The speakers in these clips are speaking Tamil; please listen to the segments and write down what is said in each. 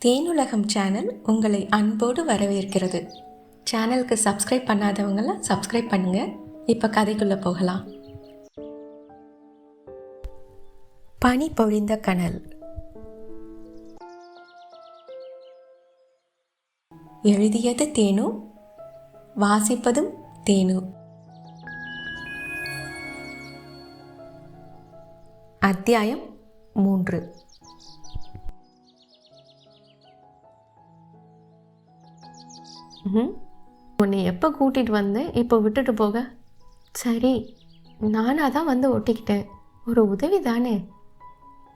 தேனுலகம் சேனல் உங்களை அன்போடு வரவேற்கிறது. சேனலுக்கு சப்ஸ்கிரைப் பண்ணாதவங்களாம் சப்ஸ்கிரைப் பண்ணுங்க. இப்போ கதைக்குள்ளே போகலாம். பனி பொழிந்த கனல். எழுதியது தேனு, வாசிப்பதும் தேனு. அத்தியாயம் 3. உன்னை எப்போ கூட்டிகிட்டு வந்தேன், இப்போ விட்டுட்டு போக? சரி, நானாக தான் வந்து ஒட்டிக்கிட்டேன். ஒரு உதவி தானே.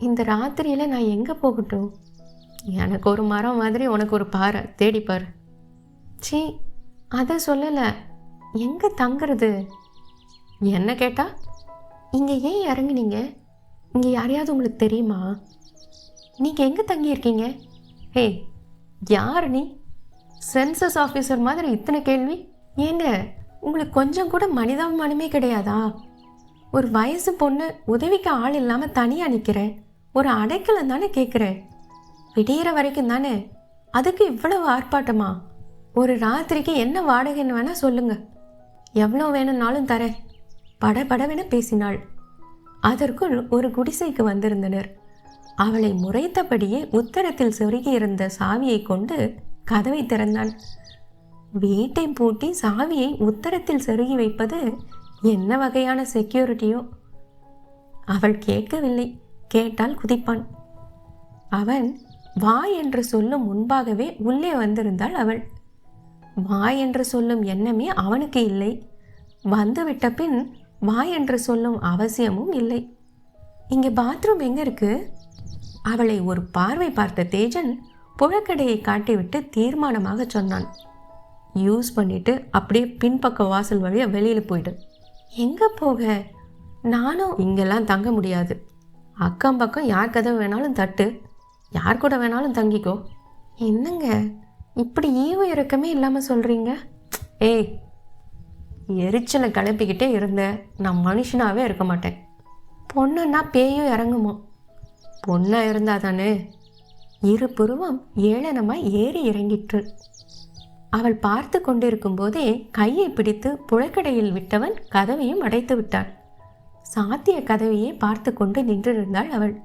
இந்த ராத்திரியில் நான் எங்கே போகட்டும்? எனக்கு ஒரு மரம் மாதிரி உனக்கு ஒரு பாறை தேடிப்பார். சி, அதை சொல்லலை. எங்கே தங்குறது? என்ன கேட்டா? இங்கே ஏன் இறங்குனீங்க? இங்கே யாரையாவது உங்களுக்கு தெரியுமா? நீங்கள் எங்கே தங்கியிருக்கீங்க? ஹே, யார் நீ? சென்சஸ் ஆஃபீஸர் மாதிரி இத்தனை கேள்வி. ஏங்க, உங்களுக்கு கொஞ்சம் கூட மனிதாபிமானமே கிடையாதா? ஒரு வயசு பொண்ணு, உதவிக்கு ஆள் இல்லாமல் தனியாக நிற்கிறேன். ஒரு அடைக்கலம் தானே கேட்குறேன். விடிகிற வரைக்கும் தானே, அதுக்கு இவ்வளவு ஆர்ப்பாட்டமா? ஒரு ராத்திரிக்கு என்ன வாடகைன்னு வேணால் சொல்லுங்கள், எவ்வளோ வேணும்னாலும் தரேன். படபடவென பேசினாள். அதற்குள் ஒரு குடிசைக்கு வந்திருந்தனர். அவளை முறைத்தபடியே உத்தரத்தில் சொருகியிருந்த சாவியை கொண்டு கதவை திறந்தான். வீட்டை பூட்டி சாவியை உத்தரத்தில் செருகி வைப்பது என்ன வகையான செக்யூரிட்டியோ? அவள் கேட்கவில்லை. கேட்டால் குதிப்பான். அவன் வா என்று சொல்லும் முன்பாகவே உள்ளே வந்திருந்தாள் அவள். வா என்று சொல்லும் எண்ணமே அவனுக்கு இல்லை. வந்துவிட்ட பின் வா என்று சொல்லும் அவசியமும் இல்லை. இங்கே பாத்ரூம் எங்கே இருக்கு? அவளை ஒரு பார்வை பார்த்த தேஜன் புழக்கடையை காட்டிவிட்டு தீர்மானமாக சொன்னான். யூஸ் பண்ணிட்டு அப்படியே பின்பக்க வாசல் வழியாக வெளியில் போயிடு. எங்கே போக? நானும் இங்கெல்லாம் தங்க முடியாது. அக்கம் பக்கம் யார் கதவு வேணாலும் தட்டு, யார் கூட வேணாலும் தங்கிக்கோ. என்னங்க இப்படி ஈவு இறக்கமே இல்லாமல் சொல்கிறீங்க? ஏய், எரிச்சலை கிளப்பிக்கிட்டே இருந்த நான் மனுஷனாகவே இருக்க மாட்டேன். பொண்ணுன்னா பேயும் இறங்குமோ? பொண்ணாக இருந்தால் தானே. இரு புருவம் ஏளனமாய் ஏறி இறங்கிற்று. அவள் பார்த்து கொண்டிருக்கும் போதே கையை பிடித்து புழக்கடையில் விட்டவன் கதவையும் அடைத்து விட்டான். சாத்திய கதவையே பார்த்து கொண்டு நின்றிருந்தாள் அவள்.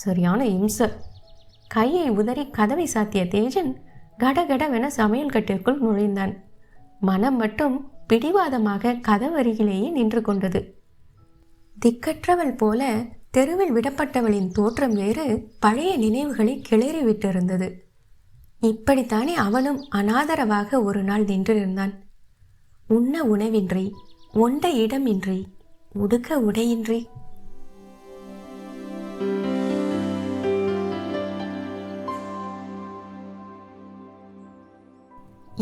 சரியான இம்சை. கையை உதறி கதவை சாத்திய தேஜன் கடகடவென சமையல் கட்டிற்குள் நுழைந்தான். மனம் மட்டும் பிடிவாதமாக கதவருகிலேயே நின்று கொண்டது. திக்கற்றவள் போல தெருவில் விடப்பட்டவளின் தோற்றம் வேறு பழைய நினைவுகளை கிளறி விட்டிருந்தது. இப்படித்தானே அவனும் அனாதரவாக ஒரு நாள் நின்றிருந்தான். உண்ண உணவின்றி, ஒண்ட இடமின்றி, உடுக்க உடையின்றி.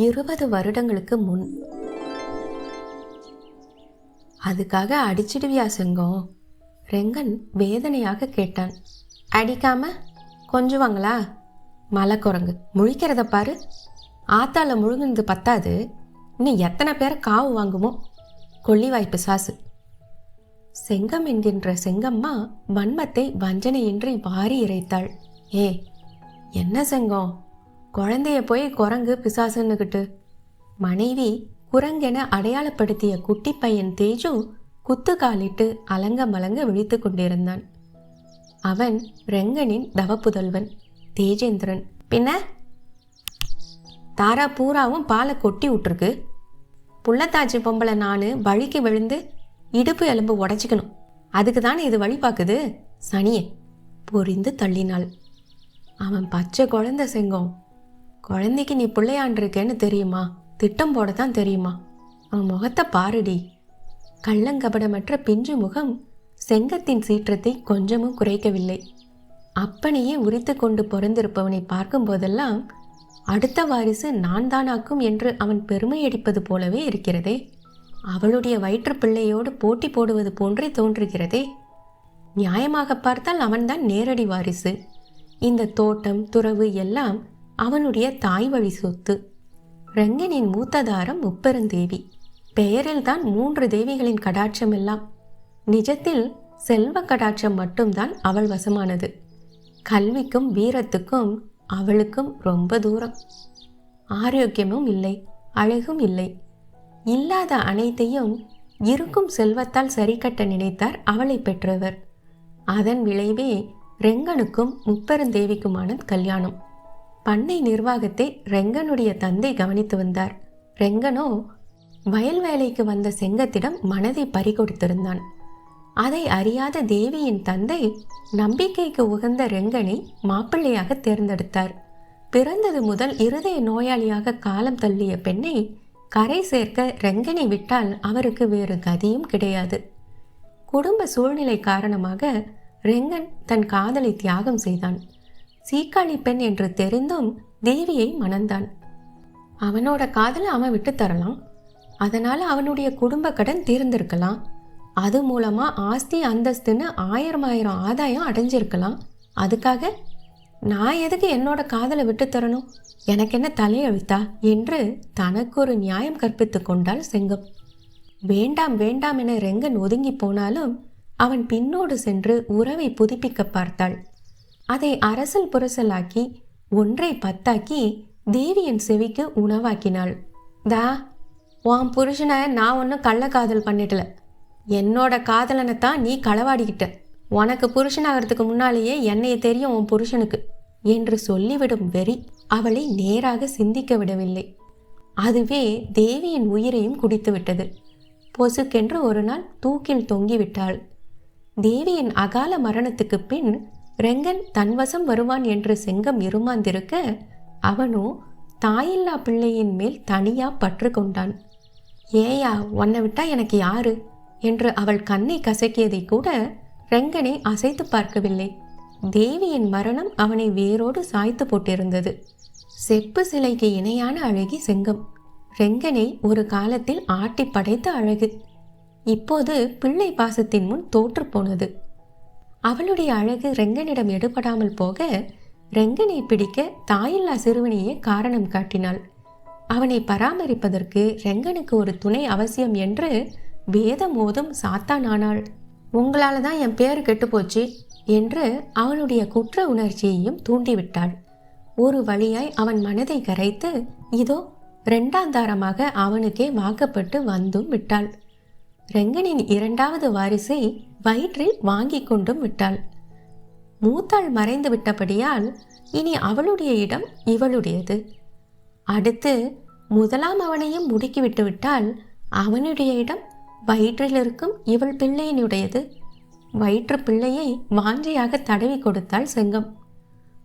20 வருடங்களுக்கு முன். அதுக்காக அடிச்சிடுவியா செங்கம்? ரெங்கன் வேதனையாக கேட்டான். அடிக்காம கொஞ்சுவாங்களா? மலை குரங்கு முழிக்கிறத பாரு. ஆத்தால முழுங்குனது பத்தாது, இன்னும் எத்தனை பேரை காவு வாங்குமோ? கொள்ளிவாய்ப்பு சாசு. செங்கம் என்கின்ற செங்கம்மா வன்மத்தை வஞ்சனையின்றி வாரி இறைத்தாள். ஏ, என்ன செங்கம், குழந்தைய போய் குரங்கு பிசாசுன்னுக்கிட்டு? மனைவி குரங்கென அடையாளப்படுத்திய குட்டி பையன் தேஜு குத்து காலிட்டு அலங்க மலங்க விழித்து கொண்டிருந்தான். அவன் ரெங்கனின் தவப்புதல்வன் தேஜேந்திரன். பின்ன தாரா பூராவும் பாலை கொட்டி விட்டுருக்கு. புள்ளத்தாச்சி பொம்பளை நான் வழிக்கு விழுந்து இடுப்பு எலும்பு உடச்சிக்கணும், அதுக்கு தானே இது வழி பார்க்குது. சனியை பொறிந்து தள்ளினாள். அவன் பச்சை குழந்தை செங்கம். குழந்தைக்கு நீ பிள்ளையாண்டிருக்கேன்னு தெரியுமா? திட்டம் போடத்தான் தெரியுமா? அவன் முகத்தை பாருடி. கள்ளங்கபடமற்ற பிஞ்சு முகம் செங்கத்தின் சீற்றத்தை கொஞ்சமும் குறைக்கவில்லை. அப்பனையே உரித்து கொண்டு பிறந்திருப்பவனை பார்க்கும் போதெல்லாம் அடுத்த வாரிசு நான் தானாக்கும் என்று அவன் பெருமையடிப்பது போலவே இருக்கிறதே. அவளுடைய வயிற்று பிள்ளையோடு போட்டி போடுவது போன்றே தோன்றுகிறதே. நியாயமாக பார்த்தால் அவன்தான் நேரடி வாரிசு. இந்த தோட்டம் துறவு எல்லாம் அவனுடைய தாய் வழி சொத்து. ரெங்கனின் மூத்ததாரம் முப்பெருந்தேவி. பெயரில்தான் 3 தேவிகளின் கடாட்சம் எல்லாம். நிஜத்தில் செல்வ கடாட்சம் மட்டும்தான் அவள் வசமானது. கல்விக்கும் வீரத்துக்கும் அவளுக்கும் ரொம்ப தூரம். ஆரோக்கியமும் இல்லை, அழகும் இல்லை. இல்லாத அனைத்தையும் இருக்கும் செல்வத்தால் சரிக்கட்ட நினைத்தார் அவளை பெற்றவர். அதன் விளைவே ரெங்கனுக்கும் முப்பெருந்தேவிக்குமான கல்யாணம். பண்ணை நிர்வாகத்தை ரெங்கனுடைய தந்தை கவனித்து வந்தார். ரெங்கனோ வயல் வேலைக்கு வந்த செங்கத்திடம் மனதை பறிகொடுத்திருந்தான். அதை அறியாத தேவியின் தந்தை நம்பிக்கைக்கு உகந்த ரெங்கனை மாப்பிள்ளையாக தேர்ந்தெடுத்தார். பிறந்தது முதல் இருதய நோயாளியாக காலம் தள்ளிய பெண்ணை கரை சேர்க்க ரெங்கனை விட்டால் அவருக்கு வேறு கதியும் கிடையாது. குடும்ப சூழ்நிலை காரணமாக ரெங்கன் தன் காதலை தியாகம் செய்தான். சீக்காளி பெண் என்று தெரிந்தும் தேவியை மணந்தான். அவனோட காதலை அவன் விட்டு தரலாம். அதனால அவனுடைய குடும்ப கடன் தீர்ந்திருக்கலாம். அது மூலமா ஆஸ்தி அந்தஸ்துன்னு 1000 ஆதாயம் அடைஞ்சிருக்கலாம். அதுக்காக நான் எதுக்கு என்னோட காதலை விட்டு தரணும்? எனக்கு என்ன தலையெழுத்தா என்று தனக்கு ஒரு நியாயம் கற்பித்து கொண்டாள் செங்கம். வேண்டாம் வேண்டாம் என ரெங்கன் ஒதுங்கி போனாலும் அவன் பின்னோடு சென்று உறவை புதுப்பிக்க பார்த்தாள். அதை அரசல் புரசலாக்கி 1ஐ 10ஆக்கி தேவியின் செவிக்கு உணவாக்கினாள். தா, உன் புருஷனை நான் ஒன்றும் கள்ளக்காதல் பண்ணிடல. என்னோட காதலனைத்தான் நீ களவாடிக்கிட்ட. உனக்கு புருஷனாகிறதுக்கு முன்னாலேயே என்னைய தெரியும் உன் புருஷனுக்கு என்று சொல்லிவிடும் வெறி அவளை நேராக சிந்திக்க விடவில்லை. அதுவே தேவியின் உயிரையும் குடித்து விட்டது. பொசுக்கென்று ஒரு நாள் தூக்கில் தொங்கிவிட்டாள். தேவியின் அகால மரணத்துக்கு பின் ரெங்கன் தன்வசம் வருவான் என்று செங்கம் இருமாந்திருக்க அவனோ தாயில்லா பிள்ளையின் மேல் தனியா பற்று கொண்டான். ஏயா, உன்னை விட்டா எனக்கு யாரு என்று அவள் கண்ணை கசக்கியதை கூட ரெங்கனை அசைத்து பார்க்கவில்லை. தேவியின் மரணம் அவனை வேரோடு சாய்த்து போட்டிருந்தது. செப்பு சிலைக்கு இணையான அழகி செங்கம். ரெங்கனை ஒரு காலத்தில் ஆட்டி படைத்த அழகு இப்போது பிள்ளை பாசத்தின் முன் தோற்று போனது. அவளுடைய அழகு ரெங்கனிடம் எடுபடாமல் போக ரெங்கனை பிடிக்க தாயில்லா சிறுவனையே காரணம் காட்டினாள். அவனை பராமரிப்பதற்கு ரெங்கனுக்கு ஒரு துணை அவசியம் என்று வேதம் ஓதும் சாத்தானானாள். உங்களால தான் என் பேர் கெட்டுப்போச்சு என்று அவனுடைய குற்ற உணர்ச்சியையும் தூண்டிவிட்டாள். ஒரு வழியாய் அவன் மனதை கரைத்து இதோ 2ஆந்தாரமாக அவனுக்கே வாக்கப்பட்டு வந்தும் விட்டாள். ரெங்கனின் 2வது வாரிசை வயிற்றில் வாங்கி கொண்டும் விட்டாள். மூத்தாள் மறைந்து விட்டபடியால் இனி அவளுடைய இடம் இவளுடையது. அடுத்து முதலாம் அவனையும் முடுக்கிவிட்டு விட்டால் அவனுடைய இடம் வயிற்றில் இருக்கும் இவள் பிள்ளையினுடையது. வயிற்று பிள்ளையை வாஞ்சையாக தடவி கொடுத்தாள் செங்கம்.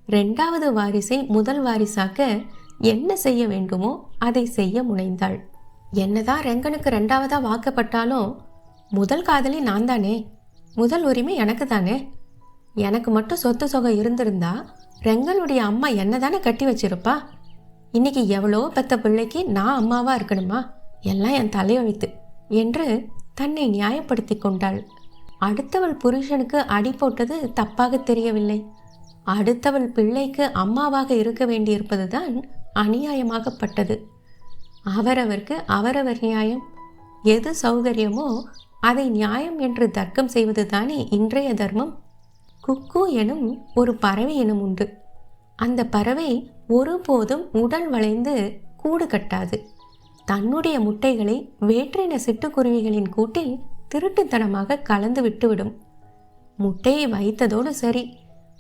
2வது வாரிசை முதல் வாரிசாக்க என்ன செய்ய வேண்டுமோ அதை செய்ய முனைந்தாள். என்னதான் ரெங்கனுக்கு 2ஆவதா வாக்கப்பட்டாலும் முதல் காதலி நான் தானே, முதல் உரிமை எனக்கு தானே. எனக்கு மட்டும் சொத்து சொகம் இருந்திருந்தா ரெங்கனுடைய அம்மா என்ன தானே கட்டி வச்சிருப்பா. இன்னைக்கு எவ்வளோ பெத்த பிள்ளைக்கு நான் அம்மாவா இருக்கணுமா? எல்லாம் என் தலையெழுத்து என்று தன்னை நியாயப்படுத்தி கொண்டாள். அடுத்தவள் புருஷனுக்கு அடி போட்டது தப்பாக தெரியவில்லை. அடுத்தவள் பிள்ளைக்கு அம்மாவாக இருக்க வேண்டியிருப்பதுதான் அநியாயமாகப்பட்டது. அவரவருக்கு அவரவர் நியாயம். எது சௌகரியமோ அதை நியாயம் என்று தர்க்கம் செய்வதுதானே இன்றைய தர்மம். குக்கு எனும் ஒரு பறவை இனம் உண்டு. அந்த பறவை ஒருபோதும் உடல் வளைந்து கூடு கட்டாது. தன்னுடைய முட்டைகளை வேற்றின சிட்டுக்குருவிகளின் கூட்டில் திருட்டுத்தனமாக கலந்து விட்டுவிடும். முட்டையை வைத்ததோடு சரி,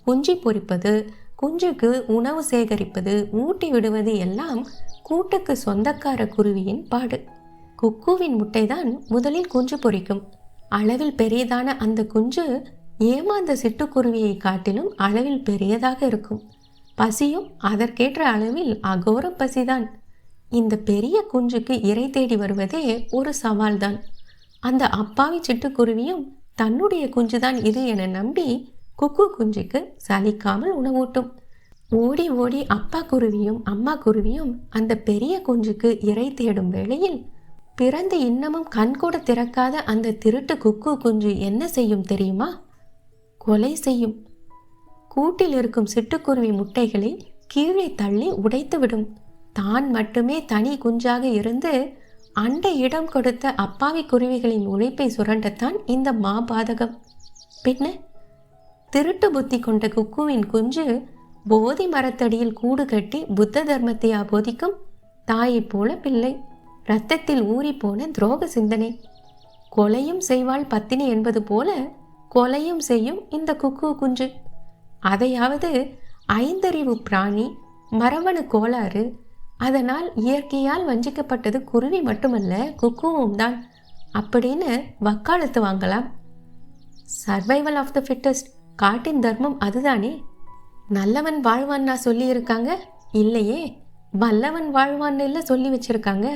குஞ்சு பொரிப்பது, குஞ்சுக்கு உணவு சேகரிப்பது, ஊட்டி விடுவது எல்லாம் கூட்டுக்கு சொந்தக்கார குருவியின் பாடு. குக்குவின் முட்டைதான் முதலில் குஞ்சு பொரிக்கும். அளவில் பெரியதான அந்த குஞ்சு ஏமாந்த சிட்டுக்குருவியை காட்டிலும் அளவில் பெரியதாக இருக்கும். பசியும் அதற்கேற்ற அளவில் அகோர பசிதான். இந்த பெரிய குஞ்சுக்கு இரை தேடி வருவதே ஒரு சவால்தான். அந்த அப்பாவி சிட்டுக்குருவியும் தன்னுடைய குஞ்சுதான் இது என நம்பி குக்கு குஞ்சுக்கு சலிக்காமல் உணவூட்டும். ஓடி ஓடி அப்பா குருவியும் அம்மா குருவியும் அந்த பெரிய குஞ்சுக்கு இரை தேடும் வேளையில் பிறந்து இன்னமும் கண்கூட திறக்காத அந்த திருட்டு குக்கு குஞ்சு என்ன செய்யும் தெரியுமா? கொலை செய்யும். கூட்டில் இருக்கும் சிட்டுக்குருவி முட்டைகளை கீழே தள்ளி உடைத்து விடும். தான் மட்டுமே தனி குஞ்சாக இருந்து அண்டை இடம் கொடுத்த அப்பாவி குருவிகளின் உழைப்பை சுரண்டத்தான் இந்த மாபாதகம். பின்ன திருட்டு புத்தி கொண்ட குக்குவின் குஞ்சு போதி மரத்தடியில் கூடு கட்டி புத்த தர்மத்தை போதிக்கும் தாயைப் போல பிள்ளை. இரத்தத்தில் ஊறிப்போன துரோக சிந்தனை. கொலையும் செய்வாள் பத்தினி என்பது போல கொலையும் செய்யும் இந்த குக்கு குஞ்சு. அதையாவது ஐந்தறிவு பிராணி, மரபணு கோளாறு, அதனால் இயற்கையால் வஞ்சிக்கப்பட்டது குருவி மட்டுமல்ல குக்குவும் தான் அப்படின்னு வக்காலத்து வாங்கலாம். சர்வைவல் ஆஃப் த ஃபிட்டஸ்ட், காட்டின் தர்மம் அதுதானே. நல்லவன் வாழ்வான்னா சொல்லி இருக்காங்க இல்லையே, வல்லவன் வாழ்வான்னு இல்லை சொல்லி வச்சிருக்காங்க.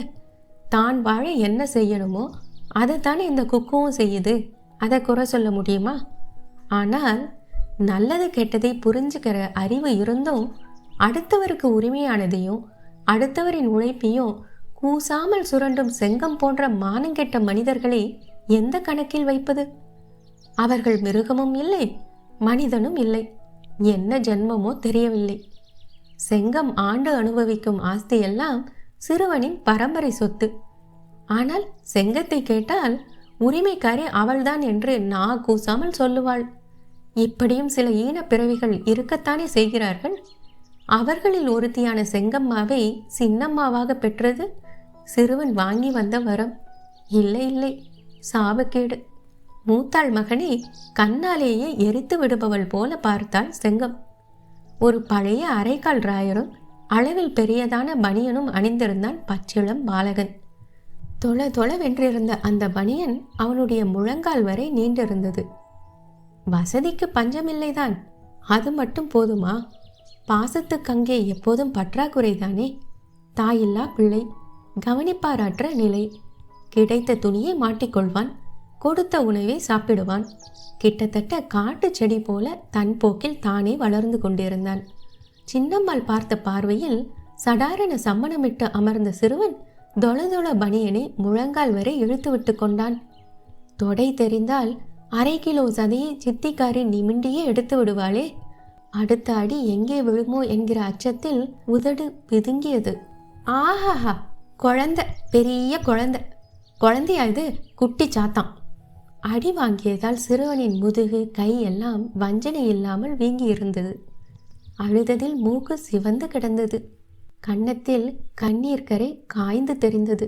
தான் வாழ என்ன செய்யணுமோ அதைத்தானே இந்த குக்குவும் செய்யுது. அதை குறை சொல்ல முடியுமா? ஆனால் நல்லது கெட்டதை புரிஞ்சுக்கிற அறிவு இருந்தும் அடுத்தவருக்கு உரிமையானதையும் அடுத்தவரின் உழைப்பையும் கூசாமல் சுரண்டும் செங்கம் போன்ற மானங்கெட்ட மனிதர்களை எந்த கணக்கில் வைப்பது? அவர்கள் மிருகமும் இல்லை, மனிதனும் இல்லை. என்ன ஜென்மமோ தெரியவில்லை. செங்கம் ஆண்டு அனுபவிக்கும் ஆஸ்தியெல்லாம் சிறுவனின் பரம்பரை சொத்து. ஆனால் செங்கத்தை கேட்டால் உரிமைக்காரி அவள்தான் என்று நான் கூசாமல் சொல்லுவாள். இப்படியும் சில ஈனப் பிறவிகள் இருக்கத்தானே செய்கிறார்கள். அவர்களில் ஒருத்தியான செங்கம்மாவை சின்னம்மாவாக பெற்றது சிறுவன் வாங்கி வந்த வரம். இல்லை இல்லை, சாபக்கேடு. மூத்தாள் மகனை கண்ணாலேயே எரித்து விடுபவள் போல பார்த்தாள் செங்கம். ஒரு பழைய அரைக்கால் ராயரும் அளவில் பெரியதான பனியனும் அணிந்திருந்தான் பச்சிளம் பாலகன். தொள தொளவென்றிருந்த அந்த பனியன் அவனுடைய முழங்கால் வரை நீண்டிருந்தது. வசதிக்கு பஞ்சமில்லைதான், அது மட்டும் போதுமா? பாசத்துக்கு அங்கே எப்போதும் பற்றாக்குறைதானே. தாயில்லா பிள்ளை, கவனிப்பாராற்ற நிலை. கிடைத்த துணியை மாட்டிக்கொள்வான், கொடுத்த உணவை சாப்பிடுவான். கிட்டத்தட்ட காட்டு செடி போல தன் போக்கில் தானே வளர்ந்து கொண்டிருந்தான். சின்னம்மாள் பார்த்த பார்வையில் சடாரண சம்மணமிட்டு அமர்ந்த சிறுவன் தொளதொள பனியனை முழங்கால் வரை இழுத்து விட்டு கொண்டான். தொடை தெரிந்தால் 1/2 கிலோ சதையை சித்திக்காரி நிமிண்டியே எடுத்து விடுவாளே. அடுத்த அடி எங்கே விழுமோ என்கிற அச்சத்தில் உதடு பிதுங்கியது. ஆஹாஹா, குழந்தை, பெரிய குழந்தை. குழந்தையா இது? குட்டி சாத்தான். அடி வாங்கியதால் சிறுவனின் முதுகு கை எல்லாம் வஞ்சனை இல்லாமல் வீங்கி இருந்தது. அழுததில் மூக்கு சிவந்து கிடந்தது. கன்னத்தில் கண்ணீர் கரை காய்ந்து தெரிந்தது.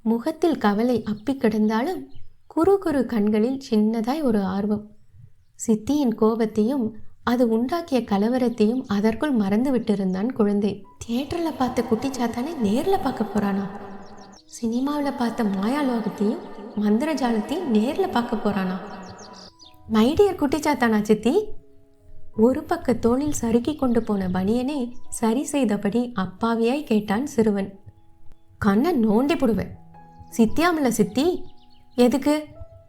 முகத்தில் கவலை அப்பி கிடந்தாலும் குறு குறு கண்களில் சின்னதாய் ஒரு ஆர்வம். சித்தியின் கோபத்தையும் அது உண்டாக்கிய கலவரத்தையும் அதற்குள் மறந்து விட்டிருந்தான் குழந்தை. தியேட்டரில் பார்த்த குட்டிச்சாத்தானே நேரில் பார்க்க போறானா? சினிமாவில் பார்த்த மாயாலோகத்தையும் மந்திரஜாலத்தையும் நேரில் பார்க்க போறானா? மைடியர் குட்டிச்சாத்தானா சித்தி? ஒரு பக்க தோளில் சறுக்கி கொண்டு போன பனியனை சரி செய்தபடி அப்பாவியாய் கேட்டான் சிறுவன். கண்ணை நோண்டி போடுவேன். சித்தியாமல சித்தி? எதுக்கு?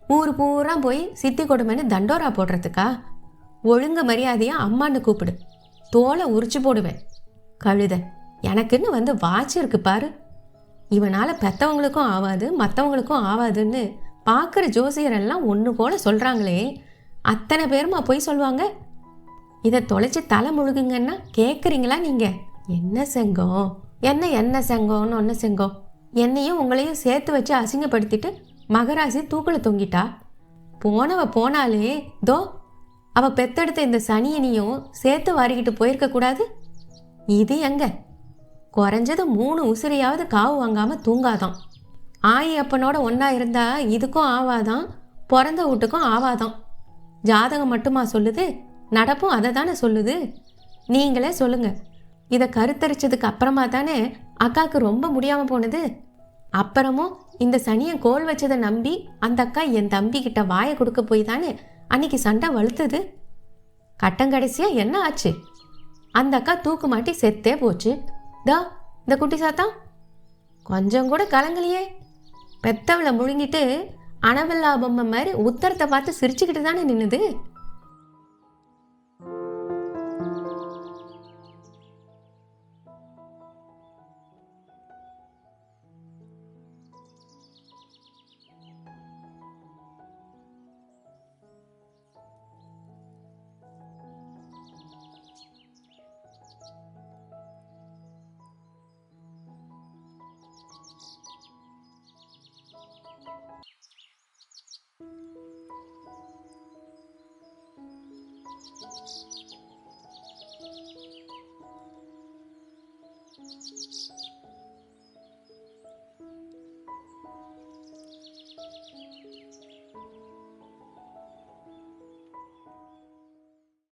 ஊர் பூரா போய் சித்தி கொடுமைன்னு தண்டோரா போடுறதுக்கா? ஒழுங்கு மரியாதையா அம்மான்னு கூப்பிடு, தோலை உரிச்சு போடுவேன். கழுத, எனக்குன்னு வந்து வாட்சி இருக்கு பாரு. இவனால் பெற்றவங்களுக்கும் ஆகாது மற்றவங்களுக்கும் ஆகாதுன்னு பார்க்குற ஜோசியரெல்லாம் ஒன்று போல சொல்கிறாங்களே, அத்தனை பேருமா போய் சொல்லுவாங்க? இதை தொலைச்சி தலை முழுகுங்கன்னா கேட்குறீங்களா நீங்கள்? என்ன செங்கம், என்ன செங்கம்னு ஒன்று செங்கம். என்னையும் உங்களையும் சேர்த்து வச்சு அசிங்கப்படுத்திட்டு மகராசி தூக்கில் தொங்கிட்டா. போனவ போனாலே தோ அவள் பெத்தெடுத்த இந்த சனியனையும் சேர்த்து வாரிக்கிட்டு போயிருக்கக்கூடாது. இது எங்க? குறைஞ்சது 3 உசிரியாவது காவு வாங்காமல் தூங்காதான். ஆயி அப்பனோட ஒன்றா இருந்தால் இதுக்கும் ஆவாதான், பிறந்த வீட்டுக்கும் ஆவாதான். ஜாதகம் மட்டுமா சொல்லுது? நடப்பும் அதை தானே சொல்லுது. நீங்களே சொல்லுங்க. இதை கருத்தரிச்சதுக்கு அப்புறமா தானே அக்காவுக்கு ரொம்ப முடியாமல் போனது. அப்புறமும் இந்த சனியை கோல் வச்சதை நம்பி அந்த அக்கா என் தம்பி கிட்ட வாயை கொடுக்க போய் தானே அன்னைக்கு சண்டை வலுத்துது. கட்டங்கடைசியாக என்ன ஆச்சு? அந்த அக்கா தூக்கு மாட்டி செத்தே போச்சு. தா இந்த குட்டி சாத்தா கொஞ்சம் கூட கலங்கலையே. பெத்தவளை முழுங்கிட்டு அனவல்லா பொம்மை மாதிரி உத்தரத்தை பார்த்து சிரிச்சுக்கிட்டு தானே நின்னுது.